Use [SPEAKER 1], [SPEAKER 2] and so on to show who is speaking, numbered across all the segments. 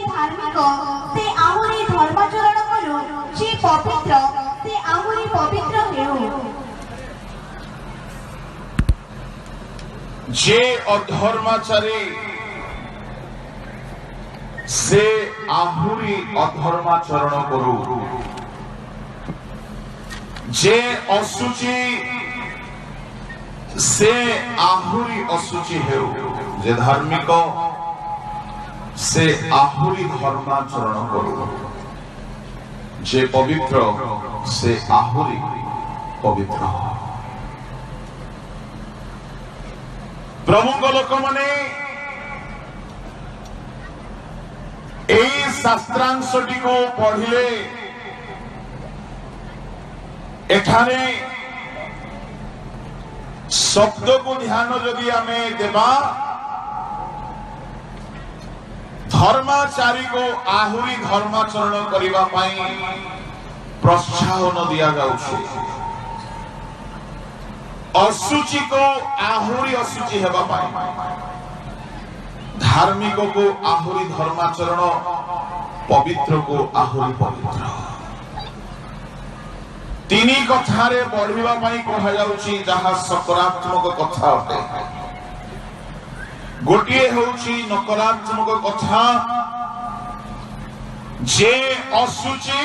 [SPEAKER 1] धार्मिक से आहुरी धर्माचरण करू, जे पवित्र से आहुरी पवित्र हेउ।
[SPEAKER 2] जे अधर्माचारी से आहुरी अधर्माचरण करू, जे असुचि से आहुरी असुचि हेउ, जे धार्मिक से आहुरी धर्माचरण करू, जे पवित्र से आहुरी पवित्र। प्रभु लोक माने शास्त्रांशटी को पढ़िले एठारे शब्द को ध्यान जदि आमे देबा धर्माचारी को आहुरी धर्माचरण करिबा पई प्रोत्साहन दिया जाउछि, असुचि को आहुरी असुचि हेबा पई, धार्मिक को आहुरी धर्माचरण, पवित्र को आहुरी पवित्र। तीनी कथारे बढ़िबा पई कहा जाउछि जहा सकारात्मक कथा अटे, गोटिए होउछि नकारात्मक कथा, जे असुचि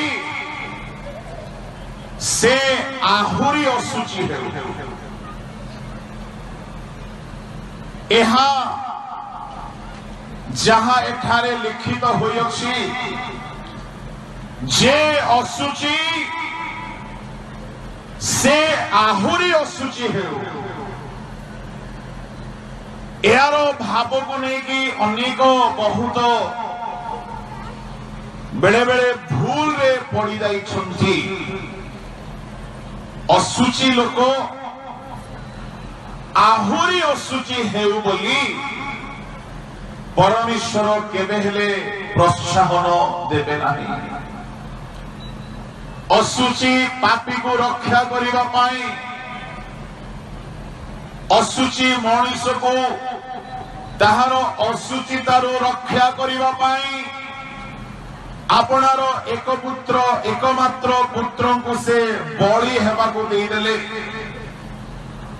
[SPEAKER 2] से आहुरी असुचि हेउ। एहा जहा एठारे लिखित होइछि जे असुचि से आहुरी असुचि हेउ, यार भाव को लेकिन अनेक बहुत बेले बेले भूल रे पड़ी जाइछन्ति। असुचि लोक आहुरी असुचि हेउ बोली परमेश्वर केबे हेले प्रोत्साहन देबे नाही। असुचि पापी को रक्षा करिबा पाई, असुचि मनुष्य को ताहार असुचितारो रक्षा करिबा पाई आपनार एक पुत्र एकमात्र पुत्र को से बळी हेबा को देई देले।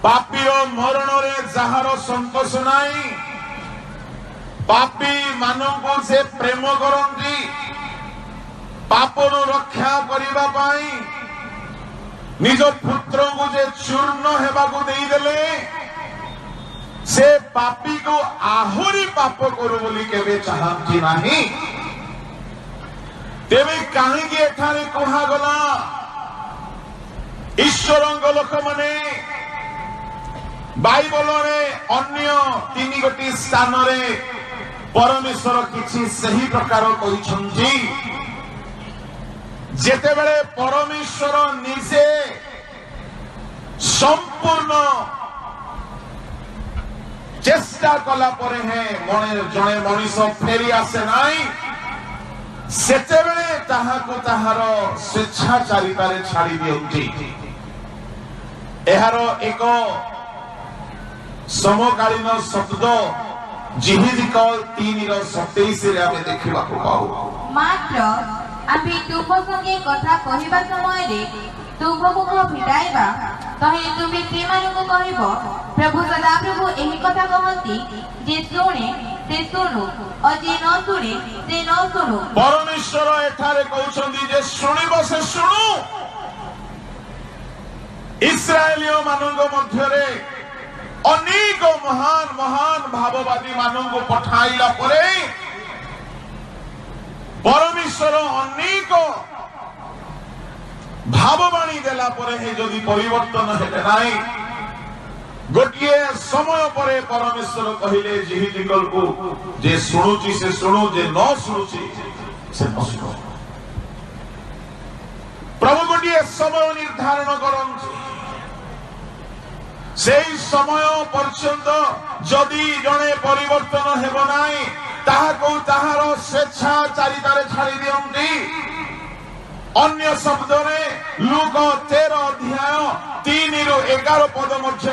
[SPEAKER 2] पापीर मरण रे जहार संतोष नाही, पापी मानव से प्रेम करती, पापन रक्षा करिबा पाई निज पुत्र को जे चूर्ण हेबा को देई देले, से पापी को आहुरी पाप करू बोली केबे चाहती नाही। तेबे काहेकि एठारे कहा गला ईश्वरंग लोक माने बाइबल रे अन्य तीन गोटी स्थान रे परमेश्वर किछि सही प्रकार कहिछन्ति। जेतेबेले परमेश्वर निजे संपूर्ण चेष्टा कला परे है मने जणे मनीष फेरी आसे नाही, सेतेबेले ताहाको ताहार स्वेच्छाचारितारे छाड़ी दियंती। एहार एक समकालीन शब्द जिहिदिकल 3:27 रे आमे देखिबा को पाऊ।
[SPEAKER 1] मात्र आम्ही तुम संगे कथा कहिबा समय रे तुमको को भिडाइबा कहे तुमे के मानको कहिबो। प्रभु सदाप्रभु एही कथा कहंती जे सुने से सुनु और जे न सुने से न सुनु।
[SPEAKER 2] परमेश्वर एठारे कहउछन्ती जे सुनिबो से सुनु। इस्राएलियो मानंगो मध्यरे अनेक महान महान भाववादी मानंगो पठाइला परे परमेश्वर अनेक भाववाणी देला परे हे जदि परिवर्तन हेले नाही, गोटिए समय परे परमेश्वर कहिले जिहिदिकल को जे सुनुची से सुनु, जे न सुनुची से न सुनु। प्रभु गोटिए समय निर्धारण करंती, सेई समय पर्यंत जदि जणे परिवर्तन हेबो नाही ताहाको ताहार स्वेच्छाचारितारे छाड़ी दियंती। अन्य शब्द रे लूक 13 अध्याय 3 ରୁ 11 पद मध्य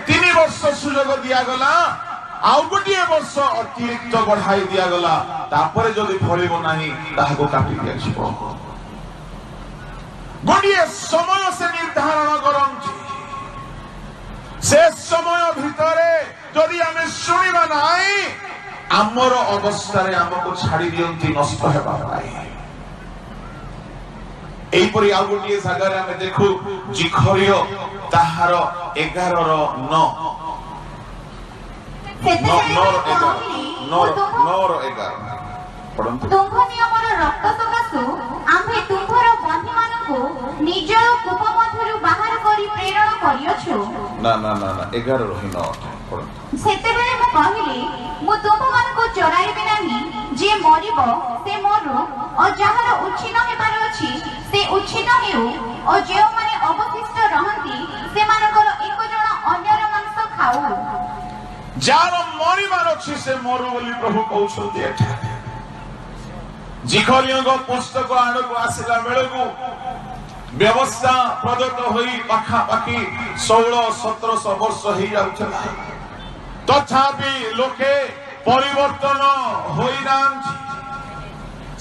[SPEAKER 2] 3 वर्ष सुजोग दिया गला आउ गोटे वर्ष अतिरिक्त बढ़ाई दिया गला तापर जदि फलिबो नाही ताहाको काटि दिया गोटे समय से निर्धारण करंती से समय भितरे जदि आमे शुणिबा नाही आमर अवस्था रे हमको छाड़ी दियंती नष्ट हेबा पाई एपरी आउ गोटे जगह रे आमे देखु जिखरिय ताहार 11 रो 9
[SPEAKER 1] तुंभ नियमर रक्त सकाशु आम्भे तुंभर बंधी मानकु निज कूप मध्यरु बाहर करी प्रेरण करियछु
[SPEAKER 2] ना ना ना ना 11 रही 9 पढंतु
[SPEAKER 1] सेतेबेले मु कहिली मु तुंभ मानकु चराइबे नाही जे मरिबो से मरु और जहार उच्छिन्न हेबार अछि से उच्छिन्न हेउ और जे माने अवशिष्ट रहंती से मानकर एक जण अन्यर मांस खाउ
[SPEAKER 2] जार मरिबार अछि से मरु बोली प्रभु कहउछन्ती एठा जिखरियंग पुस्तक आडको आसिला बेलगु व्यवस्था प्रदत्त होई पाखा पाखी 16-17 वर्ष हो जाउछला तथापि लोके परिवर्तन होई नांती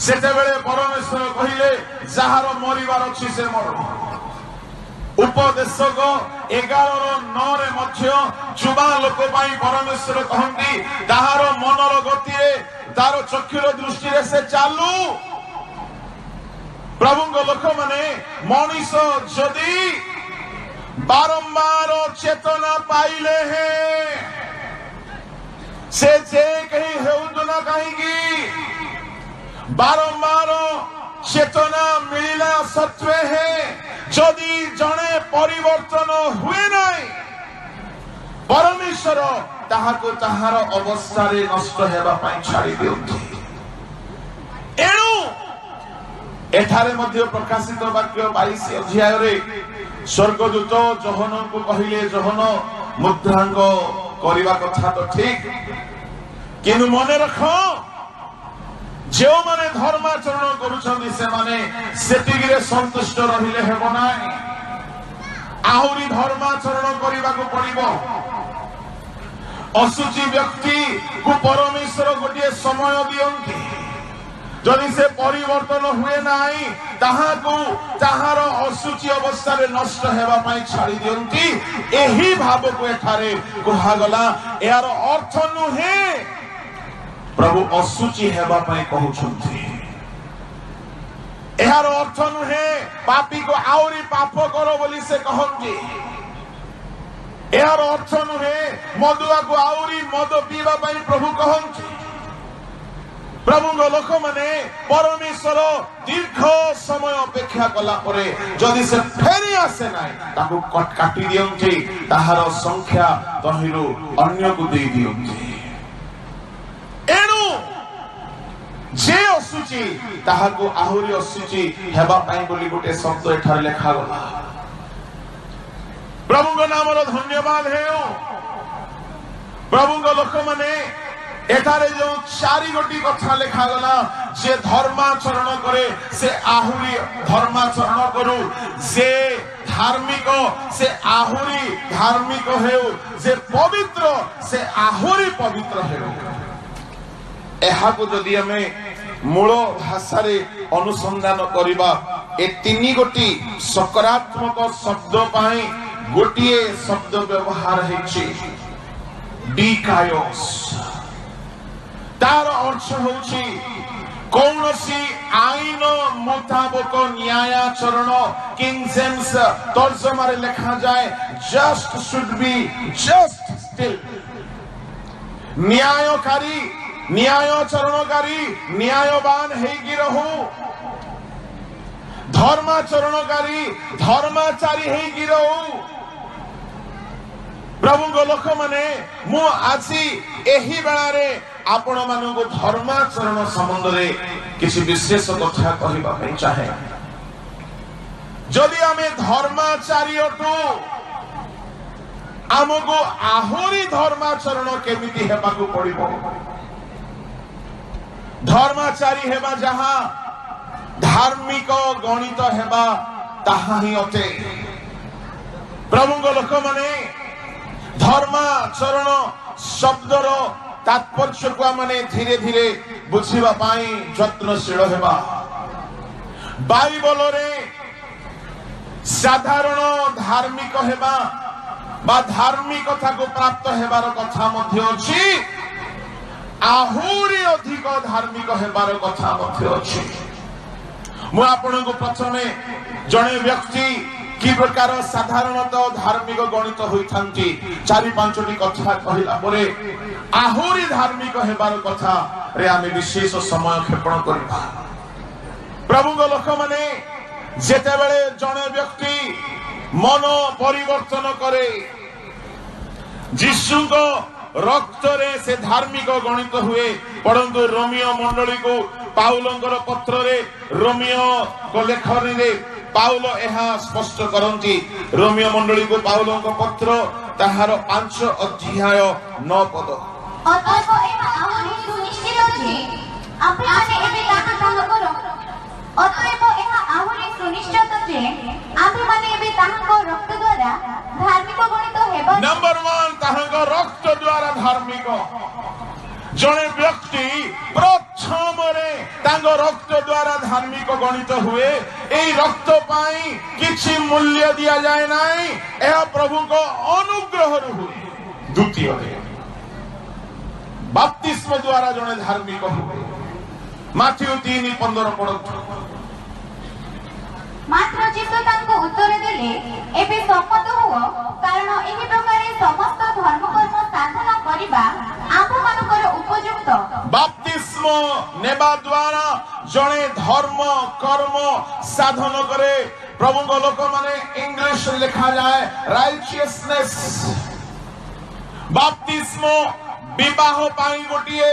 [SPEAKER 2] सेते बेले परमेश्वर कहिले जहार मरिबार अछि से मरु उपदेशक 11:9 रे मध्य जुबा लोक पाई परमेश्वर कहंती ताहार मनर गतिरे तार चक्षुर दृष्टि रे से चालू प्रभुଙ୍କ लोक माने मनीष जदि बारंबार चेतना पाइले हैं से जे कहीं हेउतो ना कहीं बारंबार चेतना मिलना सत्वे है जदि जने परिवर्तन हुए नहीं परमेश्वर ताहाको ताहार अवस्था रे नष्ट हेबा पई छाड़ी दियंती एणु एठारे मध्य प्रकाशित वाक्य 22 अध्याय रे स्वर्गदूत जोहन को कहिले जोहन मुद्रांग करिवा कथा तो ठीक किनु मने रखो जो माने धर्माचरण करूछन्ती से माने सेतिगिरे संतुष्ट रहिले हेबो नाही आहुरी धर्माचरण करिवा को पड़िबो असुचि व्यक्ति को परमेश्वर गोटे समय दियंती जदि से परिवर्तन हुए नाही ताहाको ताहार असुचि अवस्था रे नष्ट हेबा पई छाड़ी दियंती एही भाव को एठारे कुहा गला यार अर्थ नुहे प्रभु असुचि हेबा पई कहउछन्ती एहार अर्थ नुहे पापी को आउरी पाप करो बोली से कहंती एहार अर्थ नुहे मदुआ को आउरी मद पीवा पई प्रभु कहंती प्रभु लोक माने परमेश्वर दीर्घ समय अपेक्षा कला परे जदि से फेरी आसे नाही ताको काटी दियंती ताहार संख्या तहिरु अन्य को देई दियंती एणु जे असुचि ताहाको आहुरी असुचि हेबा पई बोली गोटे शब्द एठार लेखा गला प्रभुଙ୍କ नामर धन्यवाद हेउ प्रभुଙ୍କ लोक माने एठारे जो चारि गोटी कथा लेखा गला जे धर्माचरण करे से आहुरी धर्माचरण करू जे धार्मिक से आहुरी धार्मिक हेउ जे पवित्र से आहुरी पवित्र हेउ एहा को जदि हमें मूल भाषा रे अनुसंधान करिबा ए तीनी गोटी सकारात्मक शब्द पाई गोटिए शब्द व्यवहार हेछि डिकायोस तार अर्थ होछि कौनसी आईन मुताबिक न्यायाचरण किंग जेम्स तर्जमा रे लिखा जाए just should be just still न्यायकारी न्यायाचरणकारी न्यायवान हेगी रहू धर्माचरणकारी धर्माचारी हेगी रहू प्रभु लोक माने मु आसी एही बेला रे आपण मानको धर्माचरण संबंध रे किछि विशेष कथा कहिबा पई चाहे जदि आमे धर्माचारी अटू आमको आहुरी धर्माचरण केमिति हेबाकू पड़िबो धर्माचारी हेबा जहा धार्मिक गणित हेबा ताहा ही अटे प्रभु लोक माने धर्माचरण ଶବ୍ଦର ତାତ୍ପର୍ଯ୍ୟକୁ ଆମେ ଧୀରେ ଧୀରେ ବୁଝିବା ପାଇଁ ଯତ୍ନଶୀଳ ହେବା। ବାଇବଲରେ ସାଧାରଣ ଧାର୍ମିକ ହେବା ବା ଧାର୍ମିକତାକୁ ପ୍ରାପ୍ତ ହେବାର କଥା ମଧ୍ୟ ଅଛି, ଆହୁରି ଅଧିକ ଧାର୍ମିକ ହେବାର କଥା ମଧ୍ୟ ଅଛି। ମୁଁ ଆପଣଙ୍କୁ ପ୍ରଥମେ ଜଣେ ବ୍ୟକ୍ତି କି ପ୍ରକାର ସାଧାରଣତଃ ଧାର୍ମିକ ଗଣିତ ହୋଇଥାନ୍ତି 4-5ଟି କଥା କହିଲା ପରେ ଆହୁରି ଧାର୍ମିକ ହେବାର କଥାରେ ଆମେ ବିଶେଷ ସମୟ କ୍ଷେପଣ କରିବା। ପ୍ରଭୁଙ୍କ ଲୋକମାନେ ଯେତେବେଳେ ଜଣେ ବ୍ୟକ୍ତି ମନ ପରିବର୍ତ୍ତନ କରେ, ଯୀଶୁଙ୍କ ରକ୍ତରେ ସେ ଧାର୍ମିକ ଗଣିତ ହୁଏ। ପଢନ୍ତୁ ରୋମିଓ ମଣ୍ଡଳୀକୁ ପାଉଲଙ୍କର ପତ୍ରରେ, ରୋମିଓଙ୍କ ଲେଖନୀରେ ପାଉଲ ଏହା ସ୍ପଷ୍ଟ କରନ୍ତି। ରୋମିଓ ମଣ୍ଡଳୀକୁ ପାଉଲଙ୍କ ପତ୍ର ତାହାର 5 ଅଧ୍ୟାୟ 9 ପଦ।
[SPEAKER 3] ଅତଏବ ଏହା ଆହୁରି ସୁନିଶ୍ଚିତ ଯେ ଆମେମାନେ ଏବେ ତାହାଙ୍କ ରକ୍ତ ଦ୍ୱାରା ଧାର୍ମିକ ଗଣିତ ହେବ।
[SPEAKER 2] ନମ୍ବର 1, ତାହାଙ୍କ ରକ୍ତ ଦ୍ୱାରା ଧାର୍ମିକ। ଜଣେ ବ୍ୟକ୍ତି ପ୍ରଥମରେ ତାଙ୍କ ରକ୍ତ ଦ୍ୱାରା ଧାର୍ମିକ ଗଣିତ ହୁଏ। ଏହି ରକ୍ତ ପାଇଁ କିଛି ମୂଲ୍ୟ ଦିଆଯାଏ ନାହିଁ, ଏହା ପ୍ରଭୁଙ୍କ ଅନୁଗ୍ରହରୁ ହୁଏ। ଦ୍ୱିତୀୟରେ ବାପ୍ତିସ୍ମ ଦ୍ୱାରା ଜଣେ ଧାର୍ମିକ ହୁଏ। ମାଥିଉ 3:15 ପଢନ୍ତୁ।
[SPEAKER 3] ମାତ୍ର ଯୀଶୁ ତାଙ୍କୁ ଉତ୍ତର ଦେଲେ, ଏବେ ସମ୍ମତ ହୁଅ, କାରଣ ଏହି ପ୍ରକାରେ ସମସ୍ତ ଧର୍ମକର୍ମ ସାଧନ କରିବା ଆମ୍ଭମାନଙ୍କର ଉପଯୁକ୍ତ।
[SPEAKER 2] ବାପ୍ତିସ୍ମ ନେବା ଦ୍ୱାରା ଜଣେ ଧର୍ମ କର୍ମ ସାଧନ କରେ। ପ୍ରଭୁଙ୍କ ଲୋକମାନେ ଇଂଲିଶରେ ଲେଖାଯାଏ ରାଇଚିୟସନେସ୍। ବାପ୍ତିସ୍ମ ବିବାହ ପାଇଁ ଗୋଟିଏ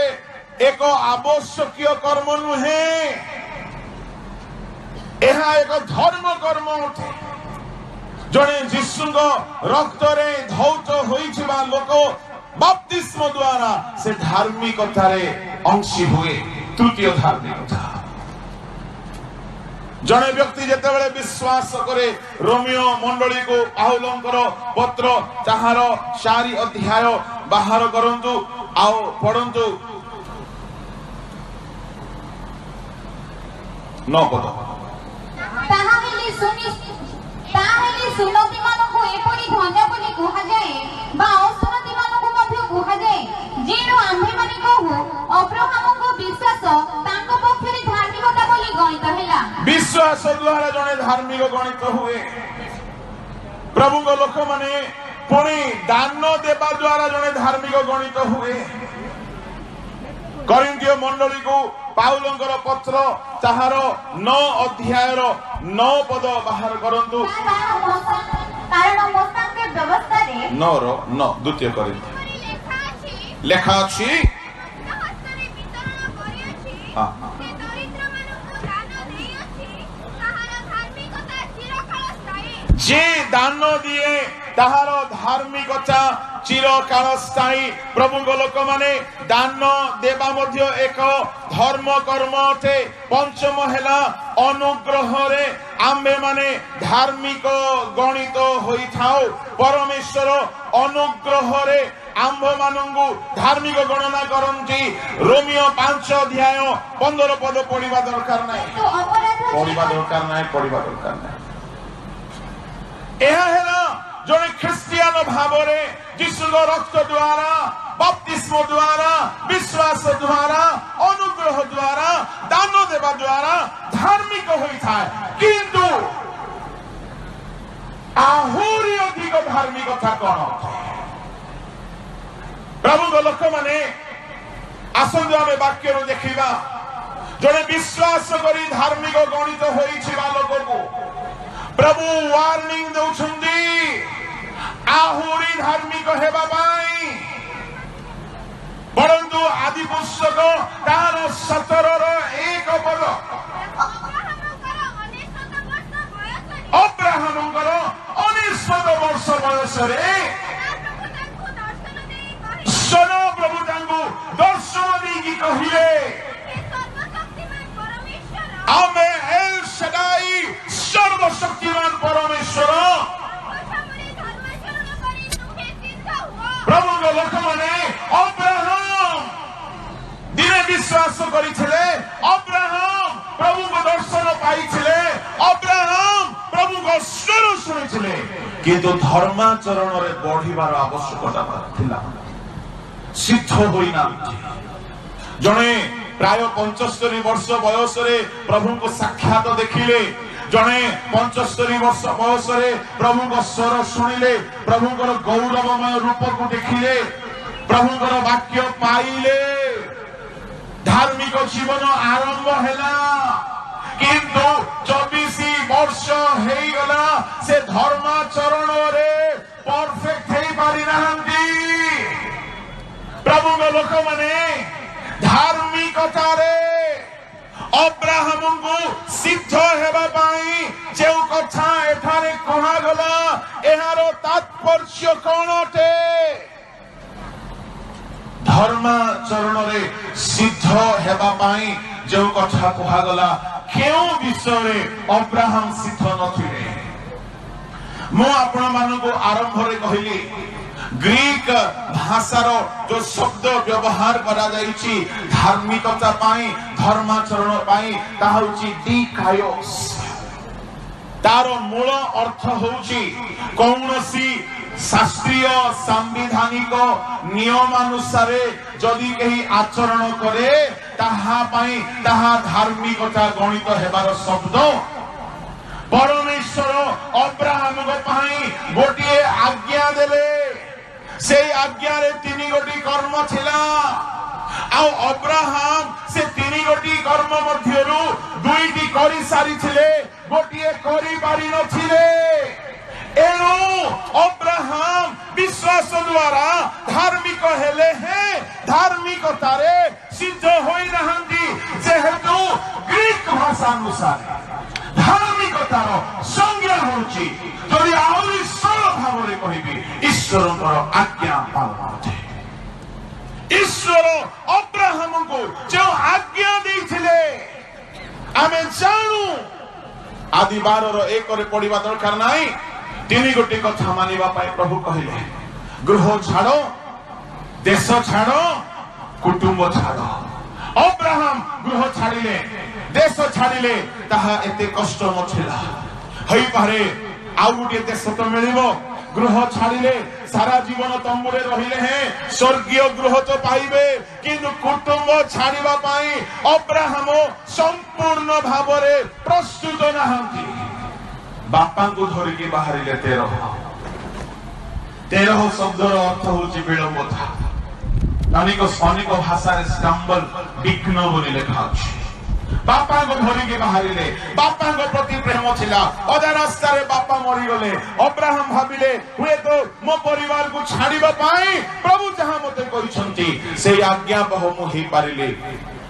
[SPEAKER 2] ଏକ ଆବଶ୍ୟକୀୟ କର୍ମ ନୁହେଁ, ଏହା ଏକ ଧର୍ମ କର୍ମ ଅଟେ। ଜଣେ ଯୀଶୁଙ୍କ ରକ୍ତରେ ଧୌତ ହୋଇଥିବା ଲୋକ ବାପ୍ତିସ୍ମ ଦ୍ୱାରା ସେ ଧାର୍ମିକତାରେ ଅଂଶୀ ହୁଏ। ତୃତୀୟ ଧାର୍ମିକତା, ଜଣେ ବ୍ୟକ୍ତି ଯେତେବେଳେ ବିଶ୍ୱାସ କରେ, ରୋମିଓ ମଣ୍ଡଳୀକୁ ପାଉଲଙ୍କର ପତ୍ର ତାହାର 4 ଅଧ୍ୟାୟ ବାହାର କରନ୍ତୁ ଆଉ ପଢନ୍ତୁ 9 ପଦ।
[SPEAKER 3] ତାହେଲେ ସୁନତିମାନଙ୍କୁ ଏପରି ଧନ୍ୟ ବୋଲି କୁହାଯାଏ ବା ଅସୁନତିମାନଙ୍କୁ ମଧ୍ୟ କୁହାଯାଏ, ଯେଣୁ ଆମ୍ଭେମାନେ କହୁ ଅବ୍ରାହ୍ମଙ୍କ ବିଶ୍ୱାସ ତାଙ୍କ ପକ୍ଷରେ ଧାର୍ମିକତା ବୋଲି ଗଣିତ ହେଲା।
[SPEAKER 2] ବିଶ୍ୱାସ ଦ୍ୱାରା ଜଣେ ଧାର୍ମିକ ଗଣିତ ହୁଏ। ପ୍ରଭୁଙ୍କ ଲୋକମାନେ ପୁଣି ଦାନ ଦେବା ଦ୍ୱାରା ଜଣେ ଧାର୍ମିକ ଗଣିତ ହୁଏ। କରିନ୍ଥୀୟ ମଣ୍ଡଳୀକୁ ପାଉଲଙ୍କର ପତ୍ର ତାହାର 9 ଅଧ୍ୟାୟର 9 ପଦ ବାହାର କରନ୍ତୁ।
[SPEAKER 3] କାରଣ ମୋସାଙ୍କ ବ୍ୟବସ୍ଥାରେ
[SPEAKER 2] 9ର 9 ଦ୍ୱିତୀୟ କରିନ୍ଥୀ ଲେଖା ଅଛି, ଯେ ଦାନ ଦିଏ ତାହାର ଧାର୍ମିକତା ଚିରକାଳ ସ୍ଥାୟୀ। ପ୍ରଭୁଙ୍କ ଲୋକମାନେ ଦାନ ଦେବା ମଧ୍ୟ ଏକ ଧର୍ମ କର୍ମ ଅଟେ। ପଞ୍ଚମ ହେଲା ଅନୁଗ୍ରହରେ ଆମ୍ଭେମାନେ ଧାର୍ମିକ ଗଣିତ ହୋଇଥାଉ। ପରମେଶ୍ୱର ଅନୁଗ୍ରହରେ ଆମ୍ଭମାନଙ୍କୁ ଧାର୍ମିକ ଗଣନା କରନ୍ତି। ରୋମିଓ 5 ଅଧ୍ୟାୟ 15 ପଦ ପଢିବା ଦରକାର ନାହିଁ। ଏହା ହେଲା ଜଣେ ଖ୍ରୀଷ୍ଟିଆନ ଭାବରେ ଯୀଶୁଙ୍କ ରକ୍ତ ଦ୍ୱାରା, ବାପ୍ତିସ୍ମ ଦ୍ୱାରା, ବିଶ୍ୱାସ ଦ୍ୱାରା, ଅନୁଗ୍ରହ ଦ୍ୱାରା, ଦାନ ଦେବା ଦ୍ୱାରା ଧାର୍ମିକ ହୋଇଥାଏ। କିନ୍ତୁ ଆହୁରି ଅଧିକ ଧାର୍ମିକତା କଣ? ପ୍ରଭୁଙ୍କ ଲୋକମାନେ ଆସନ୍ତୁ ଆମେ ବାକ୍ୟରୁ ଦେଖିବା। ଜଣେ ବିଶ୍ୱାସ କରି ଧାର୍ମିକ ଗଣିତ ହୋଇଥିବା ଲୋକକୁ ପ୍ରଭୁ ୱାର୍ଣ୍ଣିଂ ଦେଉଛନ୍ତି ଆହୁରି ଧାର୍ମିକ ହେବା ପାଇଁ। ପଢନ୍ତୁ ଆଦି ପୁସ୍ତକ ତାର 17ର 1 ପଦ। ଅବ୍ରାହ୍ମଙ୍କର 19 ବର୍ଷ ବୟସରେ ପ୍ରଭୁ ତାଙ୍କୁ ଦର୍ଶନ ଦେଇକି କହିଲେ, ଆମେ ଏଲ୍ shaddai ସର୍ବଶକ୍ତିମାନ ପରମେଶ୍ୱର। ପ୍ରଭୁଙ୍କ ଲୋକମାନେ কিন্তু ଧର୍ମାଚରଣରେ ବଢିବାର ଆବଶ୍ୟକତା ଥିଲା। ସିଦ୍ଧ ହୋଇନାହାନ୍ତି। ଜଣେ ପ୍ରାୟ 75 ବର୍ଷ ବୟସରେ ପ୍ରଭୁଙ୍କୁ ସାକ୍ଷାତ ଦେଖିଲେ, ଜଣେ 75 ବର୍ଷ ବୟସରେ ପ୍ରଭୁଙ୍କ ସ୍ୱର ଶୁଣିଲେ, ପ୍ରଭୁଙ୍କର ଗୌରବମୟ ରୂପକୁ ଦେଖିଲେ, ପ୍ରଭୁଙ୍କର ବାକ୍ୟ ପାଇଲେ, ଧାର୍ମିକ ଜୀବନ ଆରମ୍ଭ ହେଲା। କିନ୍ତୁ 24 ବର୍ଷ ହେଇଗଲା, ସେ ଧର୍ମାଚରଣରେ ପରଫେକ୍ଟ ହେଇପାରି ନାହାନ୍ତି। ପ୍ରଭୁଙ୍କ ଲୋକମାନେ ଧାର୍ମିକତାରେ ଅବ୍ରାହମଙ୍କୁ ସିଦ୍ଧ ହେବା ପାଇଁ ଯେଉଁ କଥା ଏଠାରେ କୁହାଗଲା, ଏହାର ତାତ୍ପର୍ଯ୍ୟ କଣ ଅଟେ? ଧର୍ମାଚରଣରେ ସିଦ୍ଧ ହେବା ପାଇଁ ଯେଉଁ କଥା କୁହାଗଲା, କେଉଁ ବିଷୟରେ ଅବ୍ରାହମ ସିଦ୍ଧ ନଥିଲେ? ମୁଁ ଆପଣମାନଙ୍କୁ ଆରମ୍ଭରେ କହିଲି, ଗ୍ରୀକ ଭାଷାର ଯୋଉ ଶବ୍ଦ ବ୍ୟବହାର କରାଯାଇଛି ଧାର୍ମିକତା ପାଇଁ, ଧର୍ମାଚରଣ ପାଇଁ, ତାହା ହେଉଛି ଡିକାୟୋସ୍। ତାର ମୂଳ ଅର୍ଥ ହେଉଛି କୌଣସି ଶାସ୍ତ୍ରୀୟ ସାମ୍ବିଧାନିକ ନିୟମାନୁସାରେ ଯଦି କେହି ଆଚରଣ କରେ, ତାହା ପାଇଁ ତାହା ଧାର୍ମିକତା ଗଣିତ ହେବାର ଶବ୍ଦ। ପରମେଶ୍ୱର ଅବ୍ରାହମଙ୍କ ପାଇଁ ଗୋଟିଏ ଆଜ୍ଞା ଦେଲେ, ସେଇ ଆଜ୍ଞାରେ 3 ଗୋଟି କର୍ମ ଥିଲା। ଆଉ ଅବ୍ରାହମ ସେ 3 ଗୋଟି କର୍ମ ମଧ୍ୟରୁ 2ଟି କରି ସାରିଥିଲେ, ଗୋଟିଏ କରିପାରି ନଥିଲେ। ଏଣୁ ଅବ୍ରାହମ ବିଶ୍ୱାସ ଦ୍ୱାରା ଧାର୍ମିକ ହେଲେ ହେଁ ଧାର୍ମିକତାରେ ସିଦ୍ଧ ହୋଇନାହାନ୍ତି। ଯେହେତୁ ଗ୍ରୀକ ଭାଷା ଅନୁସାରେ ଧାର୍ମିକତାର ସଂଜ୍ଞା ହେଉଛି, ଯଦି ଆହୁରି ସରଳ ଭାବରେ କହିବି, ଈଶ୍ୱରଙ୍କର ଆଜ୍ଞା ପାଳନ ଅଟେ। ଈଶ୍ୱର ଅବ୍ରାହମଙ୍କୁ ଯେଉଁ ଆଜ୍ଞା ଦେଇଥିଲେ ଆମେ ଜାଣୁ। ଆଦି 12:1 ପଢିବା ଦରକାର ନାହିଁ। 3 ଗୋଟି କଥା ମାନିବା ପାଇଁ ପ୍ରଭୁ କହିଲେ, ଗୃହ ଛାଡ, ଦେଶ ଛାଡ, କୁଟୁମ୍ବ ଛାଡ। ଅବ୍ରାହମ ଗୃହ ଛାଡ଼ିଲେ, ଦେଶ ଛାଡ଼ିଲେ, ତାହା ଏତେ କଷ୍ଟ ନଥିଲା। ହେଇପାରେ ଆଉ ଗୋଟିଏ ଦେଶ ତ ମିଳିବ, ଗୃହ ଛାଡ଼ିଲେ ସାରା ଜୀବନ ତମ୍ବୁରେ ରହିଲେ ହେଁ ସ୍ୱର୍ଗୀୟ ଗୃହ ତ ପାଇବେ, କିନ୍ତୁ କୁଟୁମ୍ବ ଛାଡ଼ିବା ପାଇଁ ଅବ୍ରାହମ ସମ୍ପୂର୍ଣ୍ଣ ଭାବରେ ପ୍ରସ୍ତୁତ ନାହାନ୍ତି। ବାପାଙ୍କୁ ଧରିକି ବାହାରିଲେ 13 ଶବ୍ଦର ଅର୍ଥ ହେଉଛି ବିଳମ୍ବତା। ଅନେକ ଭାଷାରେ ଷ୍ଟମ୍ବଲ, ବିଘ୍ନ ବୋଲି ଲେଖା ଅଛି। ବାପାଙ୍କୁ ଧରିକି ବାହାରିଲେ, ବାପାଙ୍କ ପ୍ରତି ପ୍ରେମ ଥିଲା। ଅଧା ରାସ୍ତାରେ ବାପା ମରିଗଲେ। ଅବ୍ରାହମ ଭାବିଲେ, ହୁଏତ ମୋ ପରିବାରକୁ ଛାଡ଼ିବା ପାଇଁ ପ୍ରଭୁ ଯାହା ମତେ କହିଛନ୍ତି ସେଇ ଆଜ୍ଞାବହ ମୁଁ ହେଇପାରିଲି।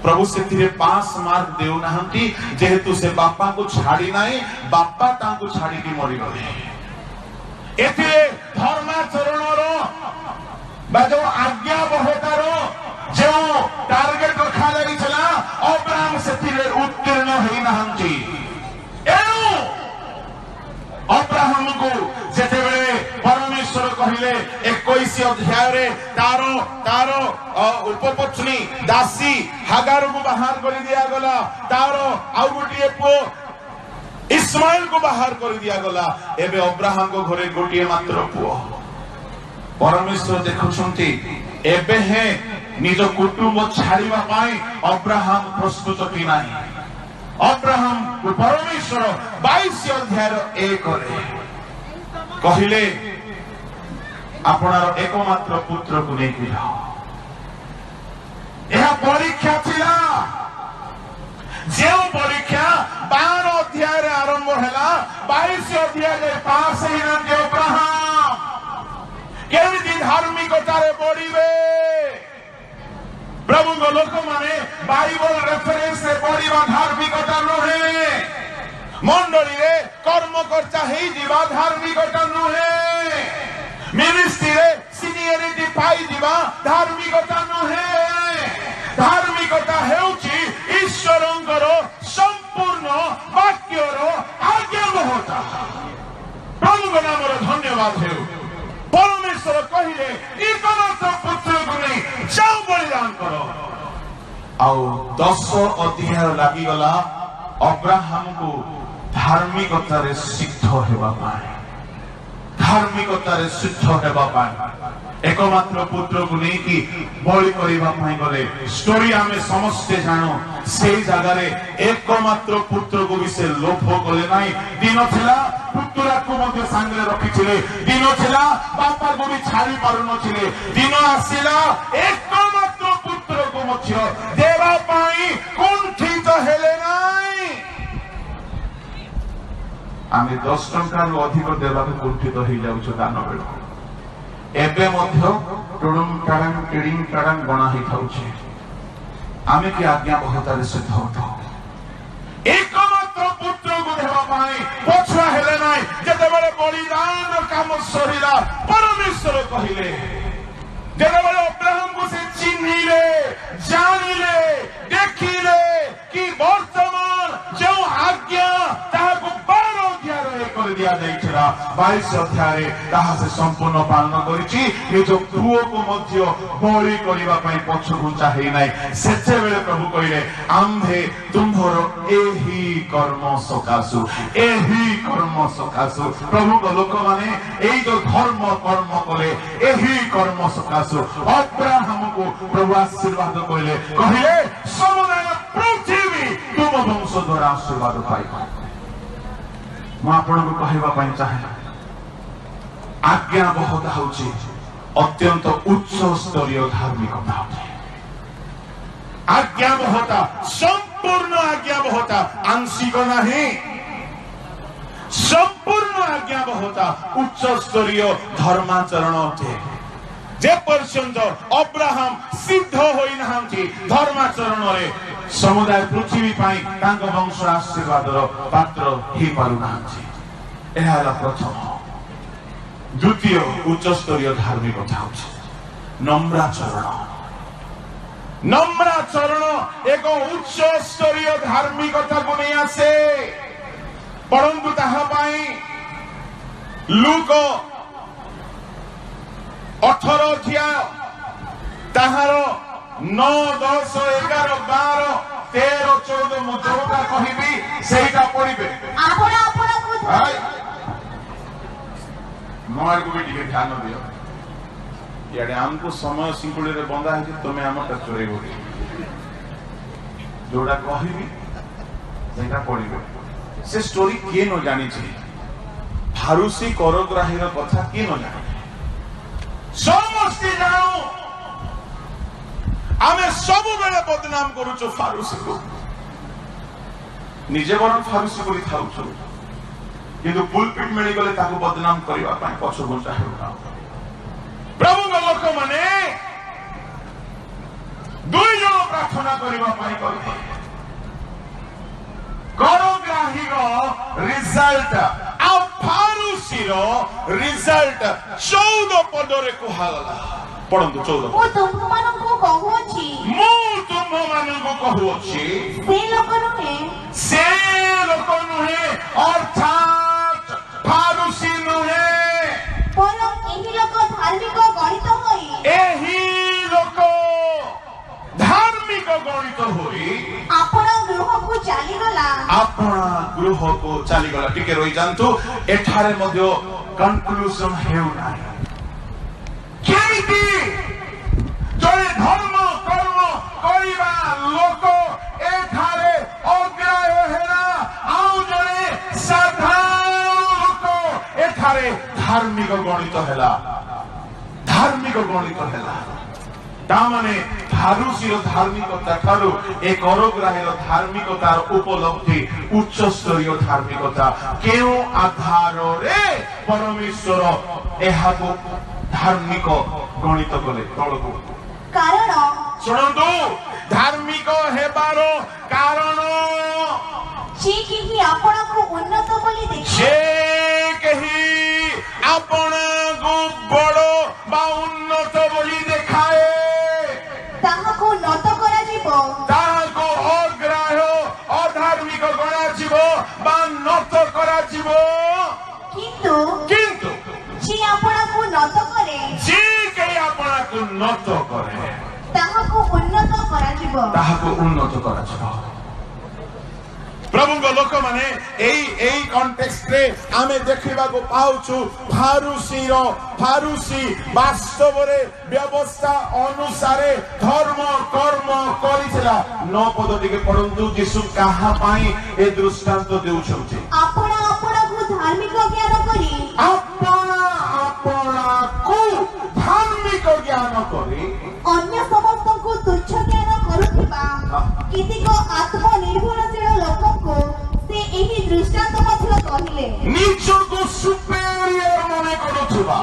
[SPEAKER 2] ପ୍ରଭୁ ସେଥିରେ 5 ମାର୍କ ଦେଉନାହାନ୍ତି, ଯେହେତୁ ସେ ବାପାଙ୍କୁ ଛାଡ଼ି ନାହିଁ, ବାପା ତାଙ୍କୁ ଛାଡ଼ିକି ମରିଗଲେ। ଏଥିରେ ଧର୍ମାଚରଣର ବା ଯୋଉ ଆଜ୍ଞାବହତାର ଯେଉଁ ଟାର୍ଗେଟ ରଖାଯାଇଥିଲା, ଅବ୍ରାହମ ସେଥିରେ ଉତ୍ତୀର୍ଣ୍ଣ ହେଇନାହାନ୍ତି। ଏଣୁ ଅବ୍ରାହମକୁ ଯେତେବେଳେ ପରମେଶ୍ୱର କହିଲେ 21 ଅଧ୍ୟାୟରେ ତାର ଉପପତ୍ନୀ ଦାସୀ ହାଗାରକୁ ବାହାର କରି ଦିଆଗଲା, ତାର ଆଉ ଗୋଟିଏ ପୁଅ ଇସ୍ମାଇଲକୁ ବାହାର କରି ଦିଆଗଲା। ଏବେ ଅବ୍ରାହମଙ୍କ ଘରେ ଗୋଟିଏ ମାତ୍ର ପୁଅ। ପରମେଶ୍ୱର ଦେଖୁଛନ୍ତି, ଏବେ ହେଁ ନିଜ କୁଟୁମ୍ବ ଛାଡ଼ିବା ପାଇଁ ଅବ୍ରାହମ ପ୍ରସ୍ତୁତ କି ନାହିଁ। ଅବ୍ରାହମ ପରମେଶ୍ୱର 22 ଅଧ୍ୟାୟର 1ରେ କହିଲେ, ଆପଣର ଏକମାତ୍ର ପୁତ୍ରକୁ ନେଇକି ଯାଅ। ଏହା ପରୀକ୍ଷା ଥିଲା, ଯେଉଁ ପରୀକ୍ଷା 12 ଅଧ୍ୟାୟରେ ଆରମ୍ଭ ହେଲା, 22 ଅଧ୍ୟାୟରେ ପାସ୍ ହେଇନାହାନ୍ତି ଅବ୍ରାହମ। କେମିତି ଧାର୍ମିକତାରେ ବଢିବେ? ପ୍ରଭୁଙ୍କ ଲୋକମାନେ ବାଇବଲ ରେଫରେନ୍ସରେ ପଢିବା ଧାର୍ମିକତା ନୁହେଁ। ମଣ୍ଡଳୀରେ କର୍ମକର୍ତ୍ତା ହେଇଯିବା ଧାର୍ମିକତା ନୁହେଁ। ମିନିଷ୍ଟ୍ରିରେ ସିନିୟରିଟି ପାଇଯିବା ଧାର୍ମିକତା ନୁହେଁ। ଧାର୍ମିକତା ହେଉଛି ଈଶ୍ୱରଙ୍କର ସମ୍ପୂର୍ଣ୍ଣ ବାକ୍ୟର ଆଜ୍ଞାବହତା। ପ୍ରଭୁଙ୍କ ନାମରେ ଧନ୍ୟବାଦ ହେଉ। ପରମେଶ୍ୱର କହିଲେ, ଏକମାତ୍ର ପୁତ୍ରକୁ ନେଇ ଯାଅ ବଳିଦାନ କର। ଆଉ 10 ଅଧ୍ୟାୟ ଲାଗିଗଲା ଅବ୍ରାହମକୁ ଧାର୍ମିକତାରେ ସିଦ୍ଧ ହେବା ପାଇଁ। धार्मिकतारे शुद्ध हेबा पाई एकमात्र पुत्र को नहीं कि बलि करिबा पाई गले स्टोरी आमे समस्ते जानो से जगह रे एकमात्र पुत्र को भी से लोभ कले नाही दिन थिला पुत्रा को मध्य सांगले रखिथिले दिन थिला बापा को भी छाड़ी पारु नथिले दिन आसिला एकमात्र पुत्र को मध्य देवा पाई कुंठित हेले नाही आमे 10 टंका रु अधिक देवा को कुंठित हो जाउछ दान बेल एबे मध्य टुडुम टाडंग टिडिंग टाडंग बना ही थाउछे आमे की आज्ञा बहुतारे सिद्ध होतो एकमात्र पुत्र को देवा पाई पछुआ हेले नाही जते बेले बलिदान काम सरिला परमेश्वर कहिले जते बेले अब्राहम को से चिन्हिले जानिले देखिले कि वर्तमान जो आज्ञा ताहा को 12 अध्याय कर दिया जाइछला 22 अध्याय ताहा से संपूर्ण पालन करिछि ए जो पुओ को मध्य बलि करिबा पई पछकु चाहि नै सेते बेले प्रभु कहिले आम्भे तुम्हर एही कर्म सकासु प्रभु को लोक माने एई जो धर्म कर्म कले एही कर्म सकासु अब्राहम को प्रभु आशीर्वाद कहिले समुदाय पृथ्वी तुम वंश द्वारा आशीर्वाद पाइबा मु आपन को कहबा पई चाहे आज्ञा बहुत होची अत्यंत उच्च स्तरीय धार्मिकता आज्ञा बहुत संपूर्ण आज्ञा बहुत आंशिक नहीं संपूर्ण आज्ञा बहुत उच्च स्तरीय धर्माचरण अटे जे पर्यंत अब्राहम सिद्ध होई नाहंती धर्माचरण रे समुदाय पृथ्वी पाई तांको वंश आशीर्वादर पात्र ही पारु नाहंती एहाला प्रथम द्वितीय उच्च स्तरीय धार्मिकता होची नम्राचरण एक उच्च स्तरीय धार्मिकता को नहीं आसे परंतु ताहा पाई लूक 18 अध्याय ताहार 9 10 11 12 13 14 मु जोटा कहिबी सेटा पढिबे
[SPEAKER 3] आपण आपण को
[SPEAKER 2] मोर को भी टिके ध्यान दियो याडे हमको समय सिंकुड़ी रे बंदा है तुमे हमटा चोरे बोली जोड़ा कहिबी सेटा पढिबे से स्टोरी के न जानि छी फारूसी करग्राहीर कथा के न जानि समस्ते जानो आमे सब बेले बदनाम करूचो फारूसी को निजे बरं फारूसी करी थाउचो किंतु पुलपिट मिली गले ताको बदनाम करिवा पाई पछो गुंचा हेउना प्रभु लोक माने दुई जन प्रार्थना करिवा पाई करिवे करग्राही रो रिजल्ट आ फारूसी रो रिजल्ट 14 पदरे कुहाला पढंतु 14
[SPEAKER 3] मु तुम मानको कहूची से लोक नुहे
[SPEAKER 2] अर्थात फारूसी नुहे
[SPEAKER 3] परम एही लोक धार्मिक गणित होई
[SPEAKER 2] आपणा गृह को चली गला टिके रही जानतु एठारे मध्य कंक्लूजन हेउ नाही केमिति जय धर्म कर्म करिबा लोक एठारे अग्राह्य हेला आउ जने साधारण लोक एठारे धार्मिक गणित हेला तामाने फारूसीर धार्मिकता ठारू एक करग्राहीर धार्मिकतार उपलब्धि उच्च स्तरीय धार्मिकता केउ आधार रे परमेश्वर एहाको धार्मिक गणित कले तळको
[SPEAKER 3] कारण
[SPEAKER 2] सुनंतु धार्मिक हेबारो कारण
[SPEAKER 3] जे केही आपणाको उन्नत बोली देखे
[SPEAKER 2] जे केही आपणाको बड़ बा उन्नत बोली देखाए
[SPEAKER 3] ताहाको नत करा जीवो
[SPEAKER 2] ताहाको अग्राह्य अधार्मिक गणा जीवो बा नत करा जीवो
[SPEAKER 3] किंतु
[SPEAKER 2] जे
[SPEAKER 3] आपणाको नत करे
[SPEAKER 2] जे केही आपणाको नत करे
[SPEAKER 3] ताहाको उन्नत करा जीवो
[SPEAKER 2] प्रभु लोक माने एई कॉन्टेक्स्ट रे आमे देखिबा को पाउछु फारूसी वास्तव रे व्यवस्था अनुसारे धर्म कर्म करिथिला 9 पद टिके पढंतु यीशु काहा पाई ए दृष्टांत देउछथि
[SPEAKER 3] आपणा को धार्मिक ज्ञान करी अन्य समस्त को तुच्छ ज्ञान करुथिबा कितिको आत्मनिर्भरशील लोकको से एही दृष्टांत मध्य कहिले
[SPEAKER 2] निजको सुपेरियर मने करुथिबा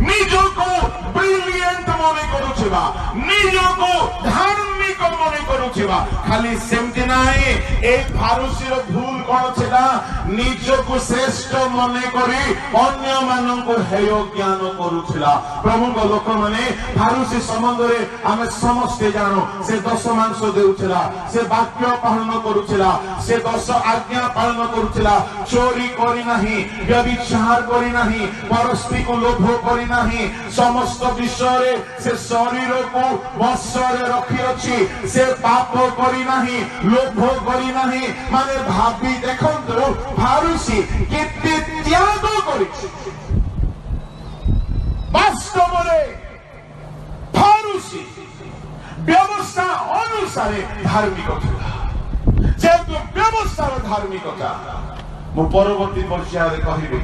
[SPEAKER 2] निजको ब्रिलियंट मने करुथिबा निजको धार्मिक मने करुथिबा खाली सेमति नाही ए फारूसीर भूल कोन छिला निजको श्रेष्ठ मने करी अन्य मानको हेय ज्ञान करुथिला प्रभु को लोक माने फारूसी संबंध रे आमे समस्त जानो से 10 मांस देउथिला से वाक्य पालन करुथिला से 10 आज्ञा पालन करुथिला चोरी करी नाही व्यभिचार करी नाही परस्त्री को लोभ करी नाही समस्त विषय रे से शरीर को वश रे रखी अछि से पाप करी नाही लोभ करी नाही माने भाबी देखंतु फारूसी केते त्याग करिछि वास्तव रे फारूसी व्यवस्था अनुसार धार्मिक थिला जेतु व्यवस्था धार्मिकता मु परवर्ती पर्याय कहिबे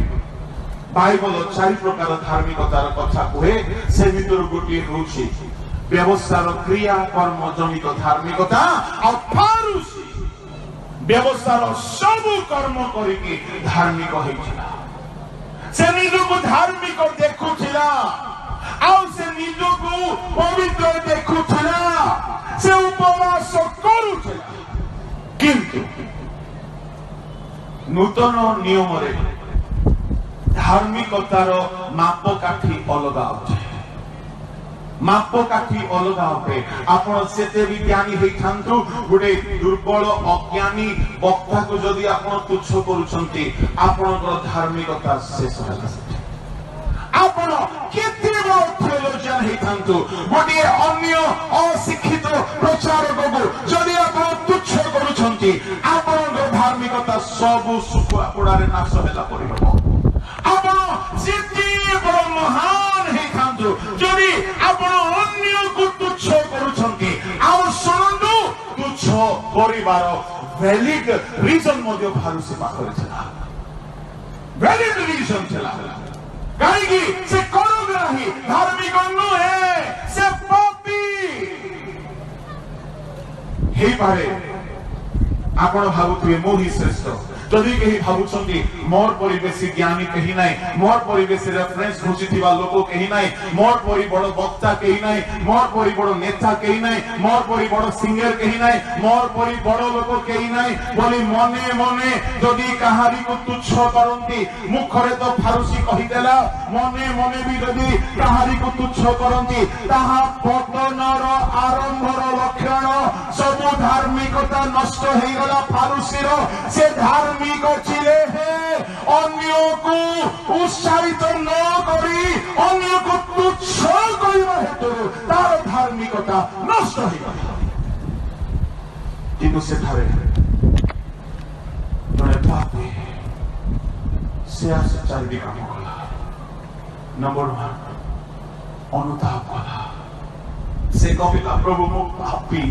[SPEAKER 2] बाइबल 4 प्रकार धार्मिकतार कथा कहे से भितर गोटे होछि व्यवस्थार क्रिया कर्म जनित धार्मिकता और फारूसी व्यवस्थार सब कर्म करिके धार्मिक होइछिला से निजको धार्मिक देखुथिला आ से निजको पवित्र देखुथिला से उपवास करुथिला किंतु नूतन नियम रे धार्मिकतार मापकाठी अलगा होते मापकाठी अलगा होते आपण सेते भी ज्ञानी होई थांतु गुडे दुर्बल अज्ञानी वक्ता को जदी आपण तुच्छ करूछंती आपनकर धार्मिकता शेष होला आपण केते बड़ थियोलॉजियन होई थांतु गुडे अन्य अशिक्षित प्रचारक को जदी आपण तुच्छ करूछंती आपनकर धार्मिकता सब सुख आपडारे नाश होला परिबो आपण जिते बड़ महान हे थांतु जदी आपण अन्य को तुच्छ करूछंती आ सुनंदु तुच्छ परिवार वैलिड रीजन मध्य फारूसी पाखरे छला वैलिड रीजन छला काहे कि से करग्राही धार्मिक नुहे से पापी हे पारे आपण भाबुथिबे मो ही श्रेष्ठ जदि कही भाबुछंती मोर परिवेश ज्ञानी कही नाही मोर परिवेश रेफरेंस घोषिथिबा लोक कही नाही मोर परि बड़ वक्ता कही नाही मोर परि बड़ नेता कही नाही मोर परि बड़ सिंगर कही नाही मोर परि बड़ लोक कही नाही बोली मने मने जदि कहारी को तुच्छ करंती मुखरे तो फारूसी कहि देला मने मने भी जदि कहारी को तुच्छ करंती ताहा पतनर आरंभर लक्षण सब धार्मिकता नष्ट हे गला फारूसी रो से धार्मिक चिले है अन्य को उत्साहित न करी अन्य को तुच्छ करिबा हेतु तार धार्मिकता नष्ट हो गला किंतु से थारे जने पापी से आसे चारि काम कला नंबर 1 अनुताप कला से कहिला प्रभु मो पापी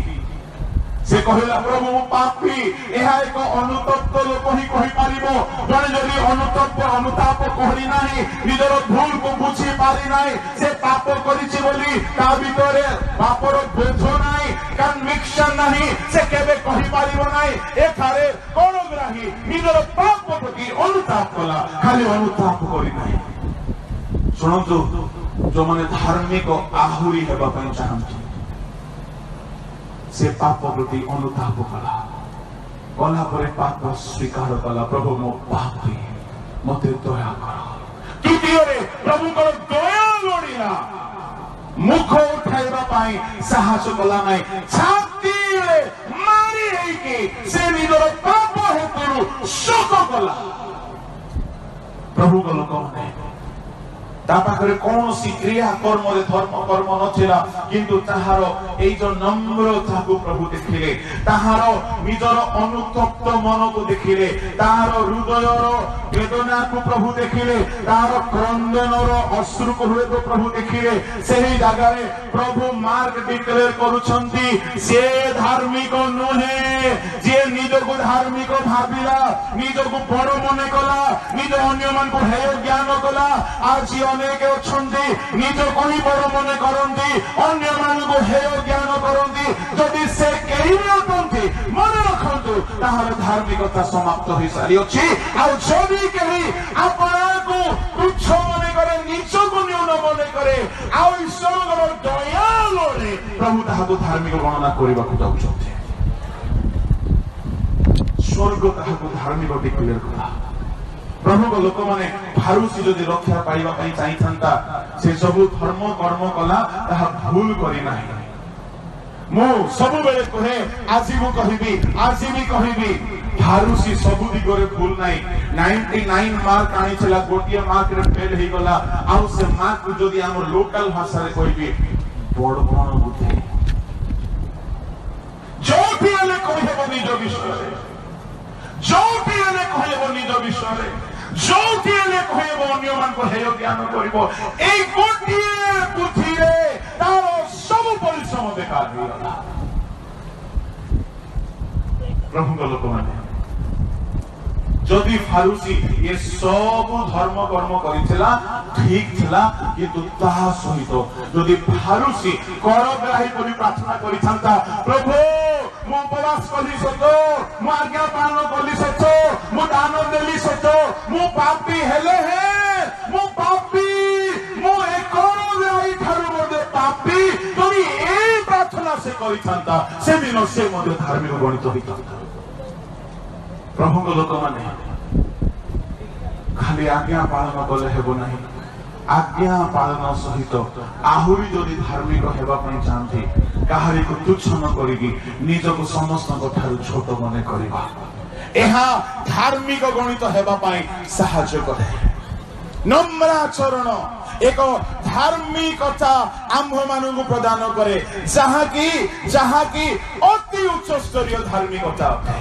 [SPEAKER 2] से कहिला प्रभु मो पापी एहा एक अनुतप्त लोक ही कहि पारिबो जने जदि अनुताप कहली नाही निजर भूल को बुझी पारि नाही से पाप करिछि बोली ता भितरे पापर बोझ नाही कन्विक्शन नाही से केबे कहि पारिबो नाही एथारे कोनग्राही निजर पाप प्रति अनुताप कला खाली अनुताप करि नाही सुनंतु जो माने धार्मिक आहुरी हेबा पई चाहंती से पाप प्रति अनुताप कला कला परे पाप स्वीकार कला प्रभु मो पापी मते दया कर तृतीय रे प्रभु को दया लोडिला मुख उठाइबा पाई साहस कला नाही छाती रे मारी हेई के से निजर पाप हेतु शोक कला प्रभु को लोक माने ତା ପାଖରେ କୌଣସି କ୍ରିୟା କର୍ମରେ ଧର୍ମ କର୍ମ ନଥିଲା, କିନ୍ତୁ ତାହାର ଏଇ ଯୋଉ ନମ୍ରତାକୁ ପ୍ରଭୁ ଦେଖିଲେ, ତାହାର ନିଜର ଅନୁତପ୍ତ ମନକୁ ଦେଖିଲେ, ତାହାର ହୃଦୟର ବେଦନାକୁ ପ୍ରଭୁ ଦେଖିଲେ, ତାହାର କ୍ରନ୍ଦନର ଅଶ୍ରୁକୁ ହୁଏତ ପ୍ରଭୁ ଦେଖିଲେ। ସେହି ଜାଗାରେ ପ୍ରଭୁ ମାର୍କ ଡିକ୍ଲେୟାର କରୁଛନ୍ତି, ସେ ଧାର୍ମିକ ନୁହେଁ ଯିଏ ନିଜକୁ ଧାର୍ମିକ ଭାବିଲା, ନିଜକୁ ବଡ ମନେ କଲା, ନିଜ ଅନ୍ୟମାନଙ୍କୁ ହେୟ ଜ୍ଞାନ କଲା। ଆଜି ଅନେକ ଅଛନ୍ତି ନିଜକୁ ହିଁ ବଡ ମନେ କରନ୍ତି, ଅନ୍ୟମାନଙ୍କୁ ହେୟ ଜ୍ଞାନ କରନ୍ତି। ଯଦି ସେ କେହି ବି ଅଟନ୍ତି, ମନେ ରଖନ୍ତୁ ତାହାର ଧାର୍ମିକତା ସମାପ୍ତ ହୋଇସାରିଅଛି। ଆଉ ଯଦି କେହି ଆପଣଙ୍କୁ ତୁଚ୍ଛ ମନେ କରେ, ନିଜକୁ ନ୍ୟୁନ ମନେ କରେ, ଆଉ ଈଶ୍ୱରଙ୍କର ଦୟାଳୁରେ ପ୍ରଭୁ ତାହାକୁ ଧାର୍ମିକ ଗଣନା କରିବାକୁ ଯାଉଛନ୍ତି। ସ୍ୱର୍ଗ ତାହାକୁ ଧାର୍ମିକ ଡିକ୍ଲେୟାର କଲା। ପ୍ରଭୁଙ୍କ ଲୋକମାନେ ଫାରୁସି ଯଦି ରକ୍ଷା ପାଇବା ପାଇଁ ଚାହିଁଥାନ୍ତା, ସେ ସବୁ ଧର୍ମ କର୍ମ କଲା, ତାହା ଭୁଲ କରିନାହିଁ। ମୁଁ ସବୁବେଳେ କୁହେ, ଆଜି ମୁଁ କହିବି, ଆଜି ବି କହିବି, ଫାରୁସି ସବୁ ଦିଗରେ ଭୁଲ ନାହିଁ। 99 ମାର୍କ ଆଣିଥିଲା, ଗୋଟିଏ ମାର୍କରେ ଫେଲ ହେଇଗଲା। ଆଉ ସେ ମାର୍କ ଯଦି ଆମ ଲୋକାଲ ଭାଷାରେ କହିବି, ବଡ କଣ ବୁଦ୍ଧି। ଯୋଉଠି ହେଲେ କହିହେବ ନିଜ ବିଷୟରେ, ଯୋଉଠି ହେଲେ କହିହେବ ନିଜ ବିଷୟରେ, ଯୋଉଠି ହେଲେ କହିହେବ ଅନ୍ୟମାନଙ୍କୁ ହେୟ ଜ୍ଞାନ କରିବ। ଏଇ ଗୋଟିଏ ବୁଦ୍ଧିରେ ତାର ସବୁ ପରିଶ୍ରମ ବେକାର ହେଇଗଲା। ପ୍ରଭୁଙ୍କ ଲୋକମାନେ, ଯଦି ଫାରୁସି ଏ ସବୁ ଧର୍ମ କର୍ମ କରିଥିଲା, ଠିକ ଥିଲା, କିନ୍ତୁ ତାହା ସହିତ ଯଦି ଫାରୁସି କରଗ୍ରାହୀ କରି ପ୍ରାର୍ଥନା କରିଥାନ୍ତା, ପ୍ରଭୁ ମୁଁ ଉପବାସ କଲି ସତ, ମୁଁ ଆଜ୍ଞା ପାଳନ କଲି ସତ, ମୁଁ ଦାନ ଦେଲି ସତ, ମୁଁ ପାପୀ ହେଲେ ମୁଁ ପାପୀ, ମୁଁ ଏ କରଗ୍ରାହୀ ଠାରୁ ମଧ୍ୟ ପାପୀ, ଯଦି এই ପ୍ରାର୍ଥନା ସେ କରିଥାନ୍ତା, ସେଦିନ ସେ ମଧ୍ୟ ଧାର୍ମିକ ଗଣିତ ହୋଇଥାନ୍ତା। ପ୍ରଭୁଙ୍କ ଲୋକମାନେ, ଖାଲି ଆଜ୍ଞା ପାଳନ କଲେ ହେବ ନାହିଁ, ଆଜ୍ଞା ପାଳନ ସହିତ ଆହୁରି ଯଦି ଧାର୍ମିକ ହେବା ପାଇଁ ଚାହାନ୍ତି, କାହାରିକୁ ତୁଚ୍ଛ ନ କରିକି ନିଜକୁ ସମସ୍ତଙ୍କ ଠାରୁ ଛୋଟ ମନେ କରିବା, ଏହା ଧାର୍ମିକ ଗଣିତ ହେବା ପାଇଁ ସାହାଯ୍ୟ କରେ। ନମ୍ରାଚରଣ ଏକ ଧାର୍ମିକତା ଆମ୍ଭମାନଙ୍କୁ ପ୍ରଦାନ କରେ, ଯାହାକି ଅତି ଉଚ୍ଚ ସ୍ତରୀୟ ଧାର୍ମିକତା ଅଟେ।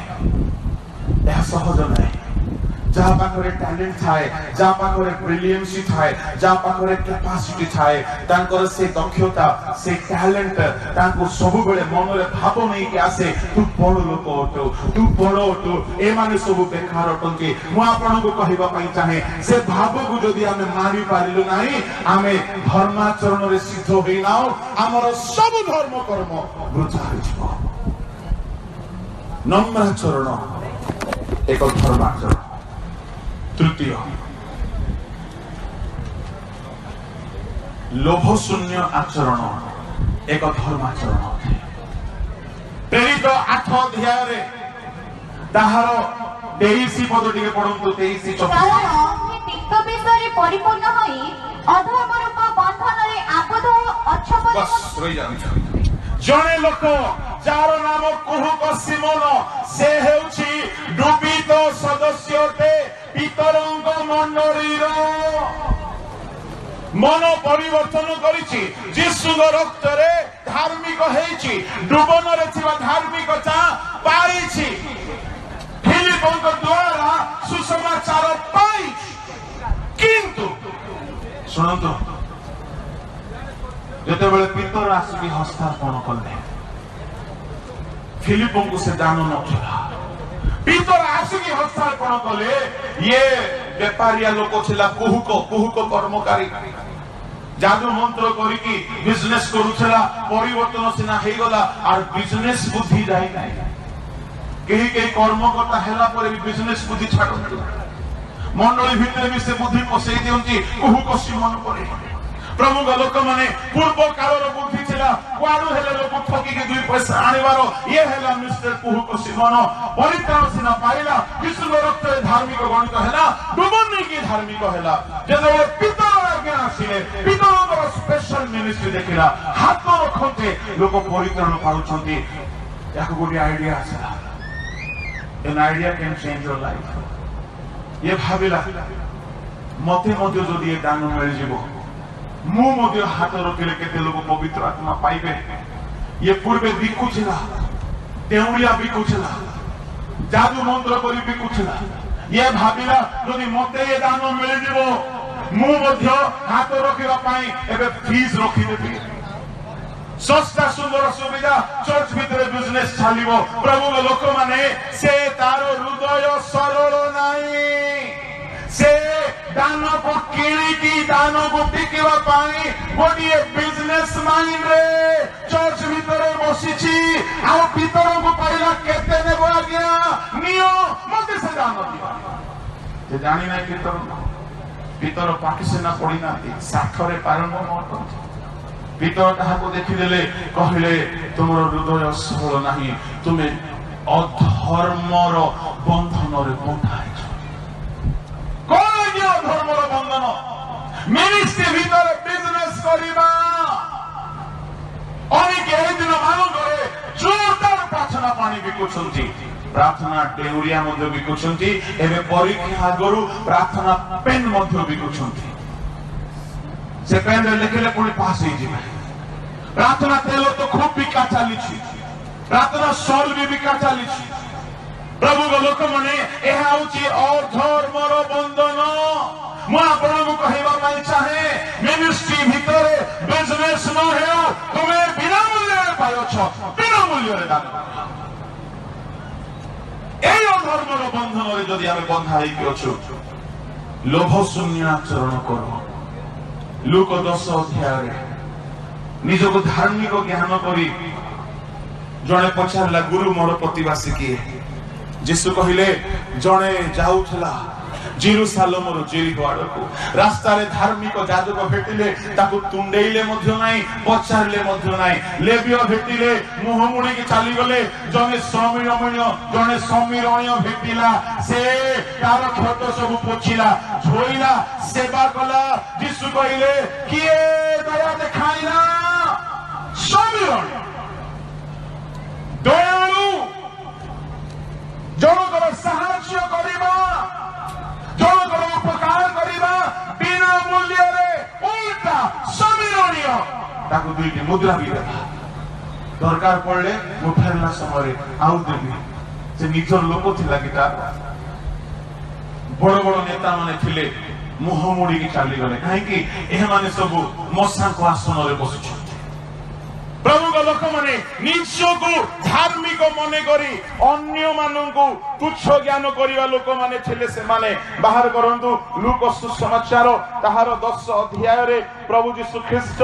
[SPEAKER 2] ଏହା ସହଜ ନାହିଁ। ଯାହା ପାଖରେ ଟ୍ୟାଲେଣ୍ଟ ଥାଏ, ଯାହା ପାଖରେ ବ୍ରିଲିଏନ୍ସି ଥାଏ, ଯାହା ପାଖରେ କ୍ୟାପାସିଟି ଥାଏ, ତାଙ୍କର ସେ ଦକ୍ଷତା, ସେ ଟ୍ୟାଲେଣ୍ଟ ତାଙ୍କୁ ସବୁବେଳେ ମନରେ ଭାବ ନେଇକି ଆସେ, ତୁ ବଡ ଲୋକ ଅଟୁ, ତୁ ବଡ ଅଟୁ, ଏମାନେ ସବୁ ବେକାର ଅଟନ୍ତି। ମୁଁ ଆପଣଙ୍କୁ କହିବା ପାଇଁ ଚାହେଁ, ସେ ଭାବକୁ ଯଦି ଆମେ ମାରି ପାରିଲୁ ନାହିଁ, ଆମେ ଧର୍ମାଚରଣରେ ସିଦ୍ଧ ହୋଇନାଉ, ଆମର ସବୁ ଧର୍ମ କର୍ମ ବୃଥା ହୋଇଯିବ। ନମ୍ରାଚରଣ ଏକ ଧର୍ମାଚରଣ। ତୃତୀୟ, ଲୋଭଶୂନ୍ୟ ଆଚରଣ ଏକ ଧର୍ମାଚରଣ। ପ୍ରେରିତ 8 ଅଧ୍ୟାୟରେ ତାହାର 23 ପଦ ଟିକେ ପଢନ୍ତୁ। 23-24।
[SPEAKER 3] କାରଣ ସେ ତିକ୍ତ ବିଷୟରେ ପରିପୂର୍ଣ୍ଣ ହୋଇ ଅଧର୍ମରୂପ ବନ୍ଧନରେ ଆବଦ୍ଧ ଅଛପରି।
[SPEAKER 2] ଜଣେ ଲୋକ ଯାହାର ନାମ କୁହୁକ ସିମୋନ, ସେ ହେଉଛି ଡୁବିତ ସଦସ୍ୟ ଅଟେ ପିତରଙ୍କ ମଣ୍ଡଳୀର। ମନ ପରିବର୍ତ୍ତନ କରିଛି, ଯୀଶୁଙ୍କ ରକ୍ତରେ ଧାର୍ମିକ ହେଇଛି, ଡୁବନରେ ଥିବା ଧାର୍ମିକତା ପାଇଛି, ଫିଲିପଙ୍କ ଦ୍ୱାରା ସୁସମାଚାର ପାଇଛି। କିନ୍ତୁ ଶୁଣନ୍ତୁ, ଯେତେବେଳେ ପିତର ଆସିକି ହସ୍ତାର୍ପଣ କଲେ, ଫିଲିପଙ୍କୁ ସେ ଜାଣୁ ନଥିଲା। ପିତର ଆସିକି ହସ୍ତାର୍ପଣ କଲେ, ଇଏ ବେପାରିଆ ଲୋକ ଥିଲା, କୁହୁକ କର୍ମକାରୀ, ଯାଦୁ ମନ୍ତ୍ର କରିକି ବିଜନେସ କରୁଥିଲା। ପରିବର୍ତ୍ତନ ସିନା ହେଇଗଲା, আর ବିଜନେସ ବୁଦ୍ଧି ଯାଇ ନାହିଁ। କେହି କର୍ମକର୍ତ୍ତା ହେଲା ପରେ ବି ବିଜନେସ ବୁଦ୍ଧି ଛାଡନ୍ତି। ମଣ୍ଡଳୀ ଭିତରେ ବି ସେ ବୁଦ୍ଧି ପଶେଇ ଦିଅନ୍ତି, କୁହୁକ ସିମୋନ ପରି। ପ୍ରଭୁଙ୍କ ଲୋକମାନେ ପୂର୍ବ କାଳର ବୁଦ୍ଧି ଥିଲା, କୁଆଡୁ ହେଲେ ଲୋକ ଠକିକି 2 ପଇସା ଆଣିବାର। ଇଏ ହେଲା ମିଷ୍ଟର କୁହୁକ ସିମୋନ। ପରିତ୍ରାଣ ସିନା ପାଇଲା, ଯୀଶୁଙ୍କ ରକ୍ତରେ ଧାର୍ମିକ ଗଣିତ ହେଲା, ଡୁବ ନେଇକି ଧାର୍ମିକ ହେଲା। ଯେତେବେଳେ ପିତର ଆଜ୍ଞା ଆସିଲେ, ପିତରଙ୍କର ସ୍ପେଶାଲ ମିନିଷ୍ଟ୍ରି ଦେଖିଲା, ହାତ ରଖନ୍ତେ ଲୋକ ପରିତ୍ରାଣ ପାଉଛନ୍ତି। ୟାକୁ ଗୋଟିଏ ଆଇଡିଆ ଆସିଲା, an idea can change your life। ଇଏ ଭାବିଲା, ମତେ ମଧ୍ୟ ଯଦି ଏ ଦାନ ମିଳିଯିବ, मु मध्य हाथ रखिले केते लोक पवित्र आत्मा पाइबे। ये पूर्वे बिकुछिला, देउरिया बिकुछिला, जादू मंत्र करी बिकुछिला। ये भाबिला जदि मते ये दान मिल जिवो मु मध्य हाथ रखिबा पई एबे फीस रखि देबी। सस्ता सुंदर सुविधा चर्च भितर बिजनेस चलिबो। प्रभु लोक माने से तारो हृदय सरल नाही, से दान को किणी की दान को टिकिबा पाई गोटे बिजनेस माइंड रे चर्च भितर बसिछि। आ भीतर को पाइला केते नेबो आज्ञा नियो मते से दान दियो। जे जानि ना भीतर पाकिसेना पडिना साखरे पारंग मत भीतर ताहाको देखिदेले कहले तुमर हृदय सरल नाही, तुमे अधर्मर बंधन रे बंधाइछ। धर्मर बंधन मिनिस्ट्री भीतर बिजनेस करिबा अनेक एही दिन मानकरे जोरदार प्रार्थना पानी बिकुछंती। प्रार्थना डेउरिया मध्य बिकुछंती। एबे परीक्षा आगरु प्रार्थना पेन मध्य बिकुछंती। से पेन रे लिखले पुणी पास ही जिवे। प्रार्थना तेल तो खूब बिका चलीछि, प्रार्थना सॉल भी बिका चलीछि। प्रभु लोक माने एहा होची अधर्मर बंधन। मु आपनको कहबा पई चाहे मिनिस्ट्री भीतर बिजनेस न हेउ तुमे बिना मूल्य रे पायो छ, बिना मूल्य रे दान करो। एई अधर्मर बंधन रे जदि आमे बंधा हेइ अछु लोभ शून्य आचरण करो। लूक 10 अध्याय रे निजको धार्मिक ज्ञान करी जणे पछारला गुरु मोर प्रतिवासी किए। जीशु कहिले जणे जाउथला जेरुसालेम रो जेरिको आडको रास्ता रे धार्मिक जाजक भेटिले ताकू तुंडेइले मध्य नाही, पछारले मध्य नाही। लेबियो भेटिले मुह मुडी के चाली गले। जने समीरणीय भेटिला से तार क्षत सब पोछिला, झोइला, सेवा कला। जीशु कहिले किए दया देखाइला समीरणीय दयालु जनकर साहाय्य करिबा, जनकर उपकार करिबा बिना मूल्य रे उल्टा समीरणीय ताकू दुईटी मुद्रा भी देबा। दरकार पड़ले मु फेरला समय आउ देबी। से निजर लोक थिला किटा बड़ बड़ नेता माने थिले मुह मुड़ी की चाली गले काहे कि एह माने सब मसा को आसन रे बसुछ। प्रभु लोक माने निजको धार्मिक मने करी अन्य माननकु तुच्छ ज्ञान करिवा लोक माने थिले। से माने बाहर करंतु लूक सुसमाचार ताहार 10 अध्याय रे प्रभु यीशु ख्रीष्ट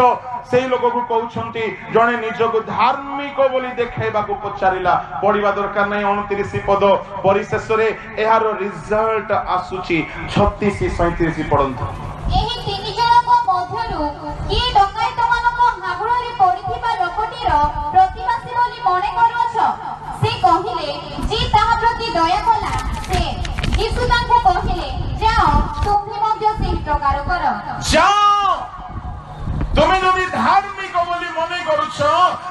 [SPEAKER 2] सेही लोक को कहउछंती जणे निजको धार्मिक बोली देखाइबा को पचारिला। पढिबा दरकार नै 29 पद परिशेष रे एहार रिजल्ट आसुची 36 37 पढंतु।
[SPEAKER 3] एही तीन जनक मध्यरु की डकायत मानक हागुळरे पडिथिबा लोकटीर प्रतिवासी बोली मने करूछ। से कहिले जे ताहा प्रति दया कला। से यीशु तांको कहिले जाओ तुमि मध्य सेही प्रकार कर।
[SPEAKER 2] जाओ तुमे जदि धार्मिक बोली मने करूछ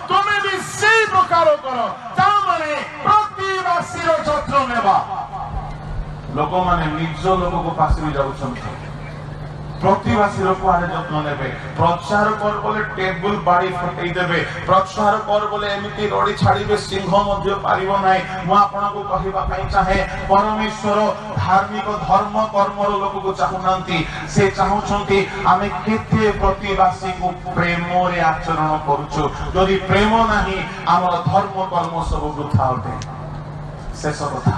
[SPEAKER 2] तुमे भी सेही प्रकार कर। ता माने प्रतिवासी रो जत्र नेबा। लोक माने निज लोक को पासि जाउछंती, प्रतिवासी कुआडे जत्न नेबे। प्रचार कर बोले टेबुल बाड़ी फटई देबे, प्रचार कर बोले एमिति रडी छाड़ीबे सिंह मध्य पारिबो नाही। मु आपनको कहिबा पई चाहे परमेश्वर धार्मिक धर्म कर्मर लोक को चाहुनांती। से चाहुछंती आमे केते प्रतिवासी को प्रेम रे आचरण करूछु। जदि प्रेम नाही हमर धर्म कर्म सब वृथा होते। शेष कथा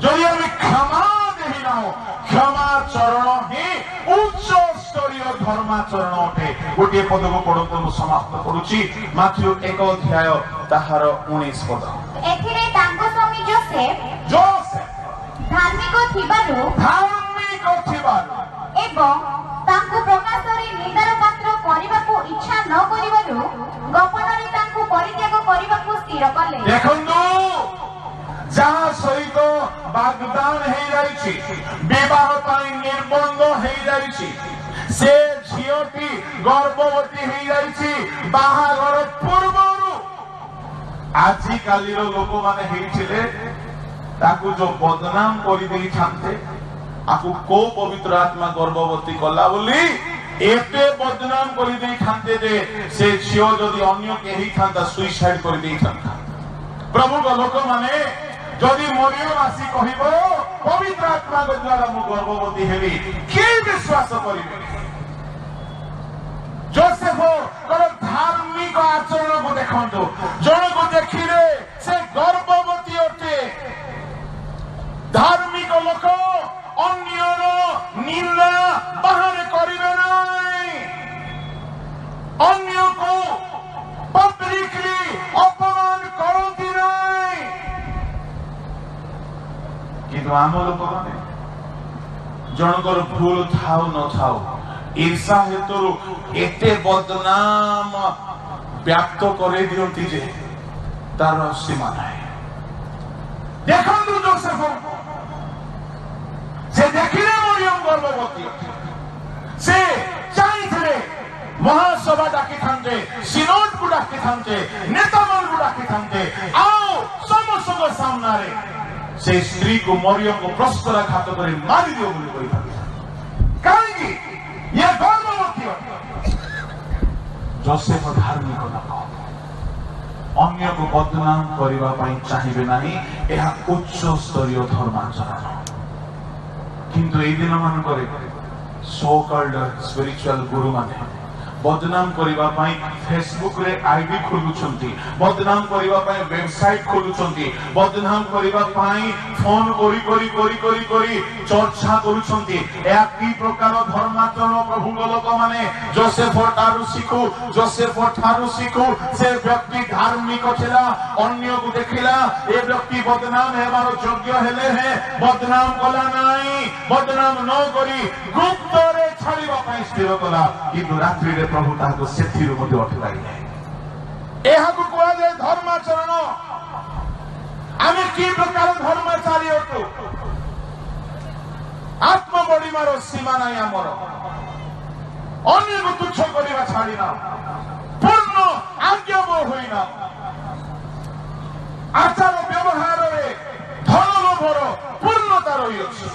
[SPEAKER 2] जदि आमे क्षमा देहिना क्षमा चरण ही उच्च स्तरीय धर्माचरण अटे। गोटे पद को पढ़तो मु समाप्त करूची। माथ्यू 1 अध्याय ताहार 19 पद।
[SPEAKER 3] एथिरे तांको स्वामी जोसेफ धार्मिक थिबारु एवं तांको प्रकाशरे निंदार पात्र करिबाकू इच्छा न करिबारु गोपନରେ तांको परित्याग करिबाकू स्थिर कले।
[SPEAKER 2] देखंतु जहाँ सहित वाग्दान हेई जाइछि, विवाह पाई निर्बंध हेई जाइछि, से झियोटी गर्भवती हेई जाइछि बाहागर पूर्वरु। आजि काली रो लोक माने हेइथिले ताकू जो बदनाम करि देई छानते आकू को पवित्र आत्मा गर्भवती कला बोली এতে বদনাম করে দেইথান্তে যে সে ঝিও যদি অন্য কেহি থান্তা সুইসাইড করে দেইথান্তা। প্রভুଙ୍କ ଲୋକମାନେ যদি মরিয়ম আসি কহিব পবিত্র আত্মা দ্বারা মু গর্ভবতী হেলি, কে বিশ্বাস করিবে? जोसेफ धार्मिक आचरण को देखो, जन को देखिले से गर्भवती अटे। धार्मिक लोक अन्यर निंदा बाहर करिबे नाई, अन्य को पब्लिकली अपमान करती नाई। किंतु आम लोक माने जनकर भूल थाउ न थाउ ईर्षा हेतु एते बदनाम व्याप्त करे दियंती जे तार सीमा नाही। देखंतु जोसेफ से देखिले मरियम गर्भवती से चाइथिले महासभा डाकी थांते, सिनोड को डाकी थांते, नेतामन को डाकी थांते, आओ समस्त को सामना रे से स्त्री को मरियम को प्रस्तराघात करे मारी दियो बोली कहि थांते। काहेकि ये गर्भवती जोसेफ धार्मिक लोक, अन्य को बदनाम करबा पई चाहिबे नाही, एहा उच्च स्तरीय धर्माचरण। किंतु ए दिन मान करे सो कॉल्ड स्पिरिचुअल गुरु माने बदनाम करबा पई फेसबुक रे आईडी खोलुछंती, बदनाम करबा पई वेबसाइट खोलुछंती, बदनाम करबा पई फोन करी करी करी करी करी चर्चा करूछंती। या की प्रकार धर्माचरण प्रभु लोक माने जोसेफ ठारू सिखु, जोसेफ ठारू सिखु। से व्यक्ति धार्मिक थिला, अन्य को देखिला ए व्यक्ति बदनाम हेबार योग्य हेले है, बदनाम कला नाही, बदनाम न करी गुप्त रे छाड़ीबा पई स्थिर कला। किंतु रात्रि रे प्रभु ताको सेथिरु मध्ये अटकाइले। एहाकु कोआ जाय धर्माचरण। आमे की प्रकार धर्माचारी अटु? आत्म बढिमार सीमा नाही हमर, अन्य को तुच्छ करिबा छाडिना, पूर्ण आज्ञाबह होइना, आचार व्यवहार रे धन लोभर पूर्णता रही अछि।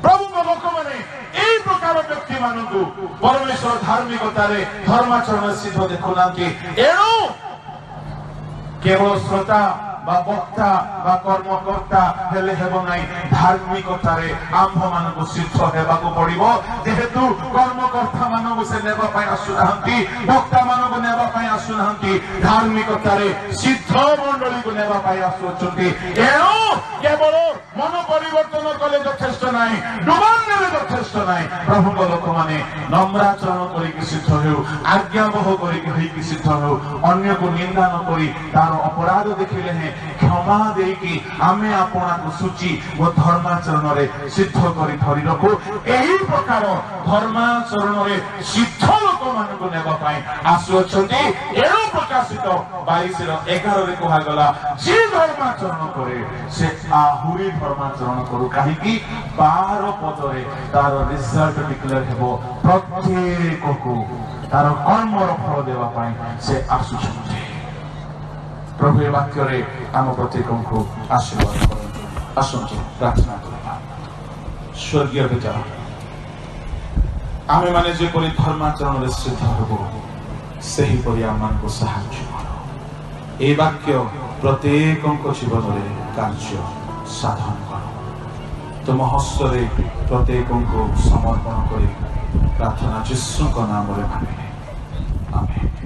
[SPEAKER 2] प्रभु लोक माने এই প্রকার ব্যক্তি মানুষ পরমেশ্বর ধার্মিকতারে ধর্মাচরণ সিদ্ধ দেখুনান্তি। এণু কেবল শ্রোতা বা বক্তা বা কর্মকর্তা হেলে হেব নাই, ধার্মিকতারে আম্ভ মানুষ সিদ্ধ হেবাকু পড়িব। যেহেতু কর্মকর্তা মানুষ সে নেবা পাই আসুনাহান্তি, বক্তা মানুষ নেবা পাই আসুনাহান্তি, ধার্মিকতারে সিদ্ধ মণ্ডলীকে নেবা পাই আসুচন্তি। এণু কেবল মন পরিবর্তন কলে যথেষ্ট নাই, ডুবান নেলে যথেষ্ট নাই। প্রভুଙ୍କ ଲୋକମାନେ নম্রাচরণ করিকি সিদ্ধ হেউ, আজ্ঞাবহ করিকি হইকি সিদ্ধ হেউ, ଅନ୍ୟକୁ ନିନ୍ଦା ନ କରି ତାର ଅପରାଧ ଦେଖିଲେ ହିଁ ক্ষমা ଦେଇକି ଆମେ ଆପଣାକୁ ସୂଚି ଓ ଧର୍ମାଚରଣରେ ସିଦ୍ଧ କରି ଧରି ରଖୁ। ଏହି ପ୍ରକାର ଧର୍ମାଚରଣରେ ସିଦ୍ଧ ଲୋକମାନଙ୍କୁ ନେବା ପାଇଁ ଆସୁଅଛନ୍ତି। ଏଣୁ ପ୍ରକାଶିତ 22:11 କୁହାଗଲା, ଯିଏ ଧର୍ମାଚରଣ କରେ ସେ ଆହୁରି ଧର୍ମାଚରଣ କରୁ। କାହିଁକି? 12 ପଦରେ ତାର ରିଜଲ୍ଟ ଡିକ୍ଲେୟାର ହେବ, ପ୍ରତ୍ୟେକକୁ ତାର କର୍ମର ଫଳ ଦେବା ପାଇଁ ସେ ଆସୁଛନ୍ତି। प्रभु ए वाक्य रे आम प्रत्येकଙ୍କୁ आशीर्वाद करନ୍ତୁ। आसନ୍ତୁ प्रार्थना କରିବା। स्वर्गीय पिता, आमे माने जेपरि धर्माचरण रे सिद्ध हेबो सेही परि आमनको साहाय्य कर। ए वाक्य प्रत्येकଙ୍କ जीवନରେ କାର୍ଯ୍ୟ साधन कर। तुम हस्तरे प्रत्येकଙ୍କୁ समर्पण କରି प्रार्थना यीशुଙ୍କ नामରେ मांगे, आमेन।